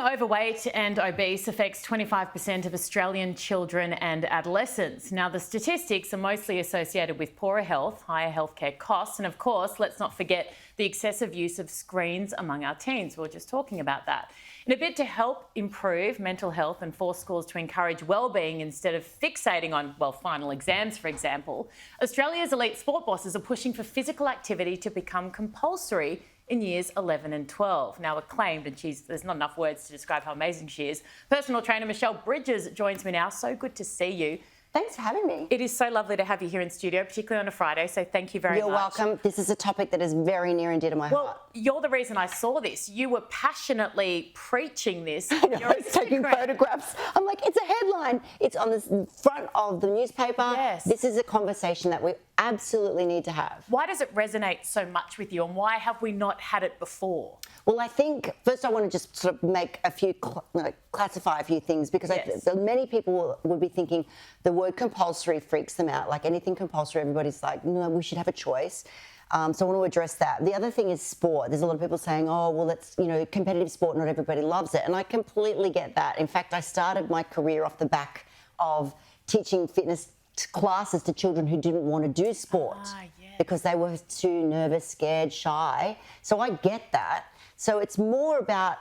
overweight and obese affects 25% of Australian children and adolescents. Now, the statistics are mostly associated with poorer health, higher healthcare costs, and of course, let's not forget the excessive use of screens among our teens. We were just talking about that. In a bid to help improve mental health and force schools to encourage wellbeing instead of fixating on, final exams, for example, Australia's elite sport bosses are pushing for physical activity to become compulsory in years 11 and 12. Now, acclaimed, and there's not enough words to describe how amazing she is, personal trainer Michelle Bridges joins me now. So good to see you. Thanks for having me. It is so lovely to have you here in studio, particularly on a Friday, so thank you very much. You're welcome. This is a topic that is very near and dear to my heart. Well, you're the reason I saw this. You were passionately preaching this. I was taking photographs. I'm like, it's a headline. It's on the front of the newspaper. Yes. This is a conversation that we absolutely need to have. Why does it resonate so much with you, and why have we not had it before? Well, I think first I want to just sort of make a few, classify a few things, because Yes. many people would be thinking the word compulsory freaks them out. Like anything compulsory, everybody's like, no, we should have a choice. So I want to address that. The other thing is sport. There's a lot of people saying, oh, well, it's, competitive sport, not everybody loves it. And I completely get that. In fact, I started my career off the back of teaching fitness classes to children who didn't want to do sport because they were too nervous, scared, shy. So I get that. So it's more about,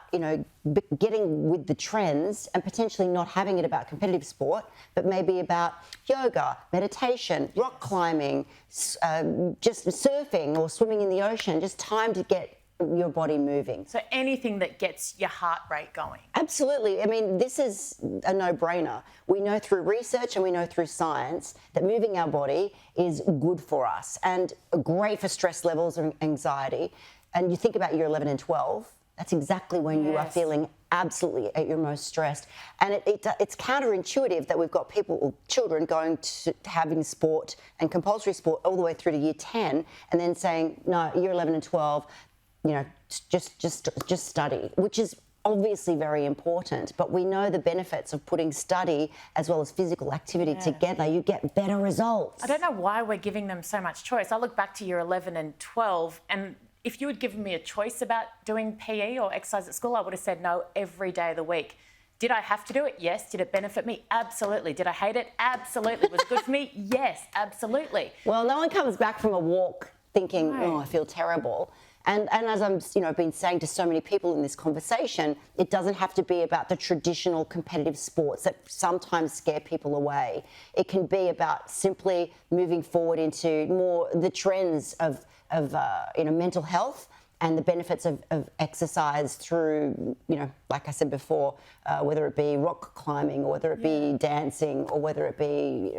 getting with the trends and potentially not having it about competitive sport, but maybe about yoga, meditation, rock climbing, just surfing or swimming in the ocean, just time to get your body moving. So anything that gets your heart rate going. Absolutely. I mean, this is a no-brainer. We know through research and we know through science that moving our body is good for us and great for stress levels and anxiety. And you think about year 11 and 12, that's exactly when you are feeling absolutely at your most stressed. And it's counterintuitive that we've got children going to having sport and compulsory sport all the way through to year 10 and then saying, no, year 11 and 12, just study, which is obviously very important, but we know the benefits of putting study as well as physical activity together. You get better results. I don't know why we're giving them so much choice. I look back to year 11 and 12, and if you had given me a choice about doing PE or exercise at school, I would have said no every day of the week. Did I have to do it? Yes. Did it benefit me? Absolutely. Did I hate it? Absolutely. Was it good for me? Yes, absolutely. Well, no one comes back from a walk thinking, oh, I feel terrible. And as I'm, been saying to so many people in this conversation, it doesn't have to be about the traditional competitive sports that sometimes scare people away. It can be about simply moving forward into more the trends of mental health and the benefits of exercise through, like I said before, whether it be rock climbing or whether it be dancing or whether it be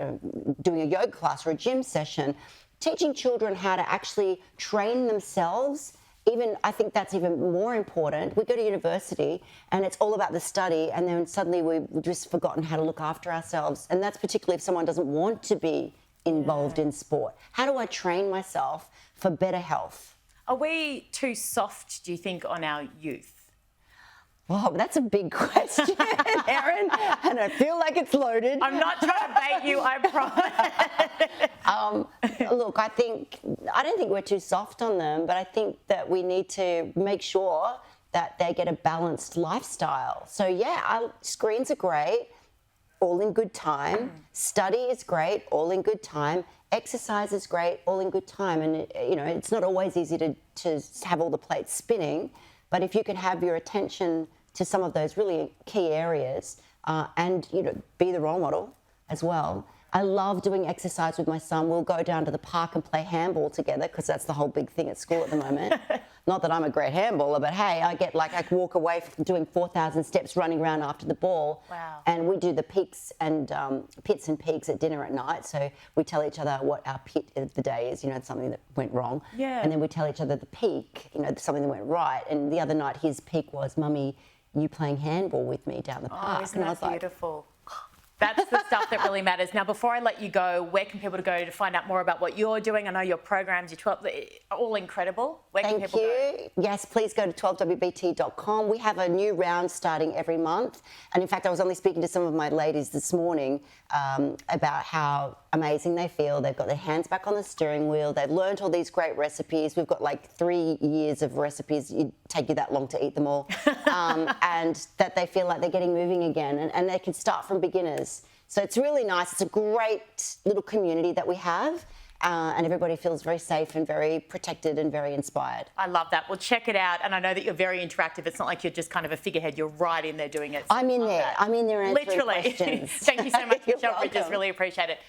doing a yoga class or a gym session. Teaching children how to actually train themselves, I think that's even more important. We go to university and it's all about the study, and then suddenly we've just forgotten how to look after ourselves. And that's particularly if someone doesn't want to be involved in sport. How do I train myself for better health? Are we too soft, do you think, on our youth? Wow, that's a big question, Erin, and I feel like it's loaded. I'm not trying to bait you, I promise. Look, I don't think we're too soft on them, but I think that we need to make sure that they get a balanced lifestyle. So screens are great, all in good time. Study is great, all in good time. Exercise is great, all in good time. And, it's not always easy to have all the plates spinning, but if you can have your attention to some of those really key areas and, be the role model as well. I love doing exercise with my son. We'll go down to the park and play handball together because that's the whole big thing at school at the moment. Not that I'm a great handballer, but hey, I walk away from doing 4,000 steps running around after the ball. Wow. And we do the peaks and pits and peaks at dinner at night. So we tell each other what our pit of the day is, something that went wrong. Yeah. And then we tell each other the peak, something that went right. And the other night his peak was, Mummy, you playing handball with me down the park. Oh, isn't that beautiful? That's the stuff that really matters. Now, before I let you go, where can people go to find out more about what you're doing? I know your programs, your 12, all incredible. Where can people go? Yes, please go to 12wbt.com. We have a new round starting every month. And in fact, I was only speaking to some of my ladies this morning about how amazing they feel. They've got their hands back on the steering wheel. They've learned all these great recipes. We've got like 3 years of recipes. It'd take you that long to eat them all. And that they feel like they're getting moving again, and they can start from beginners. So it's really nice. It's a great little community that we have. And everybody feels very safe and very protected and very inspired. I love that. Well, check it out. And I know that you're very interactive. It's not like you're just kind of a figurehead. You're right in there doing it. I'm in there. I'm in there answering Literally. questions. Thank you so much, You're Michelle Bridges. welcome. Really appreciate it.